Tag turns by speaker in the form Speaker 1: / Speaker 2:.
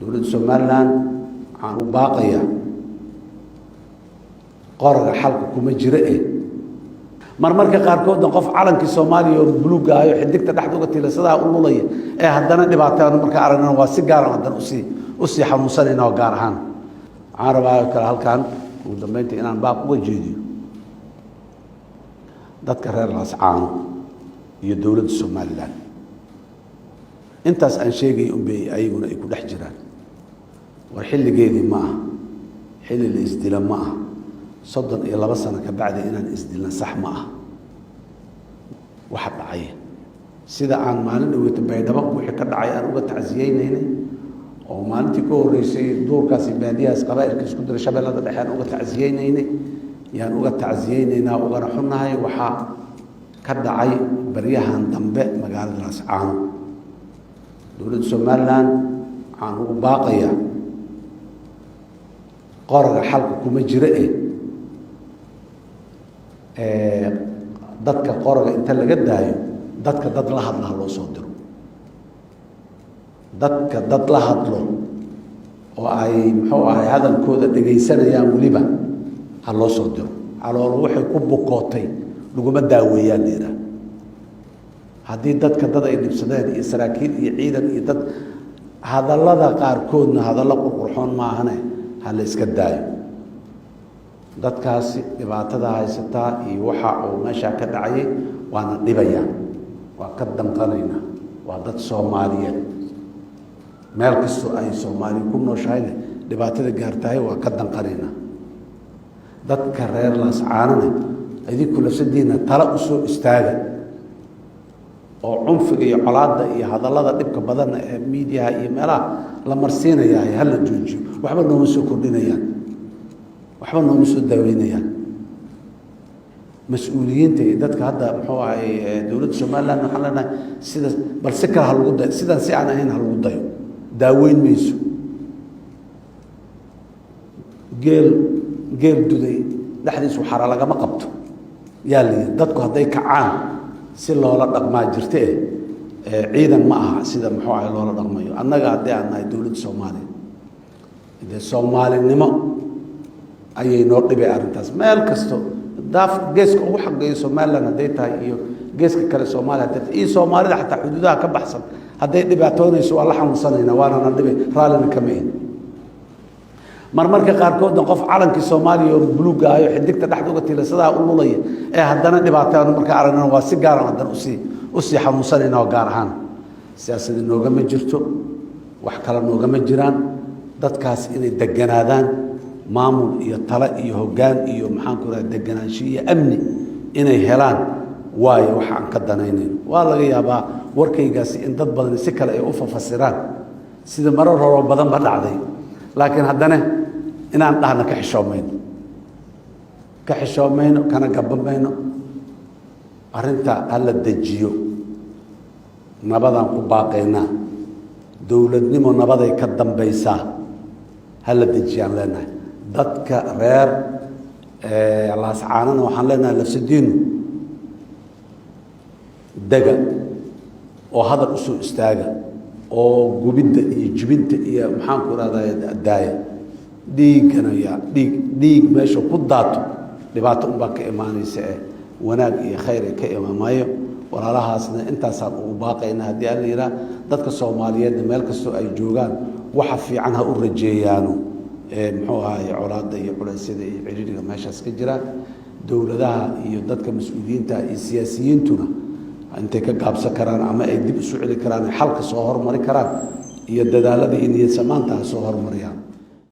Speaker 1: دولة Somaliland عن باقية قارة حلقة كم جرأة مرمرك قاركود نقف على كصومالي وبلوغ أيو حدك تحت وقت لسدا أولولية هدنا دبعتنا مرك عرنا واسجارا هدنا أسي حمصلنا وقارهان عربا كهالكان ودمنت إن باق وجدي ذكر الرأسعان هي دولة Somaliland أنت أن شيء بي أيقون يكون حجران والحل جيدي معه حل الاستلام معه صدق إلى بسنا كبعد إن الاستلام صح معه واحد عيه سيدا عن مالنا ويتبعي دبق وحكر عيه أنا تعزيين هنا وما أنت كوريسي دور كاسي بادية قبائل كسكندر شباب هذا الحين أوجا تعزيين هنا يعني أوجا تعزيين هنا أوجا رحنا هاي وحا كدعي بريها دنبه مقالة الأسعان دولة Somaliland عن باقية قارة حلقة كم جرأة dadka qoroga inta laga daayo dadka dad la hadla loo soo diro dadka dad la hadlo oo ay muxuu ahay hadalkooda dhageysanayaan waliba ha loo soo diro calool waxay ku bukootay laguma daaweeyaan leeyahay haddii dadka dad ay dhibsadeen iyo saraakiil iyo ciidan iyo dad hadallada qaarkoodna hadallo qurxoon maahane ha la iska daayo dadkaasi dhibaatada haysataa iyo waxa uu meesha ka dhacay waana dhibayaan waa ka danqanayna waa dad Soomaaliyeed meel kastoo ay Soomaali ku nooshahay dhibaatada gaartay waa ka danqanayna dadka reer Laascaanana idinku lafsadiina tala u soo istaaga oo cunfiga iyo colaadda iyo hadallada dhibka badan ee media iyo meelaha la marsiinayaa hal la joojiyo waxba nooma soo kordhinayaan waxba nooma soo daaweynayaan mas'uuliyiinta dadka hadda muxuu ahay dawladda Somaliland waxaan leenahay sida bal si kale lagu dayo sidan si aan ahayn lagu dayo daaweyn mayso geel duday dhaxdiisu xara lagama qabto yaa leeyahay dadku hadday kacaan si loola dhaqmaa jirtay ciidan ma aha sida muxuu ahay loola dhaqmayo annaga hadii aan nahay dawladda Soomaaliya Soomaalinimo ayay noo dhibay arintaas meel kasto daaf geeska ugu xaqeeyo Somaliland haday tahay iyo geeska kale Soomaaliya iyo Soomaalida xataa xuduudaha ka baxsan haday dhibaatoonayso waa la xanuunsanayna waana na dhibay raalina kameen marmarka qaarkood qof calankii Soomaaliya oo buluug ayo xiddigta dhaxda uga tiilasada ululaya haddana dhibaataan marka aragna waa si gaar ah haddana usi xanuunsanayna oo gaar ahaan siyaasadda nooga ma jirto wax kale nooga ma jiraan dadkaas inay deganaadaan maamul iyo tala iyo hoggaan iyo maxaan ku raad deganaansho iyo amni inay helaan waayo wax aan ka danaynayno waa laga yaabaa warkaygaasi in dad badan si kale ay u fafasiraan sida marar hore badan ba dhacday laakiin haddana inaan dhahna ka xishoomayno kana gabamayno arrinta hala dejiyo nabadaan ku baaqaynaa dowladnimo nabaday ka dambaysaa hala dejiyaan leenahay dadka reer Laascaanana waxaan leenahay lafsadiinu daga oo hadal u soo istaaga oo gubidda iyo jibinta iyo maxaan ku raadayaa daaya dhiigana yaa dhiig meesha ku daato dhibaato un baa ka imaanaysa wanaag iyo khayr ka imaamayo walaalahaasna intaasaan ugu baaqaynaa haddii aan la yidhaah dadka Soomaaliyeedna meel kastoo ay joogaan waxa fiican ha u rajeeyaano muxuu ahaay colaadda iyo culaysyada iyo ciriiriga meeshaas ka jira dowladaha iyo dadka mas'uuliyiinta iyo siyaasiyiintuna intay ka gaabsan karaan ama ay dib isu celi karaan xalka soo hormari karaan iyo dadaalada iyo niyad samaanta soo hormariyaan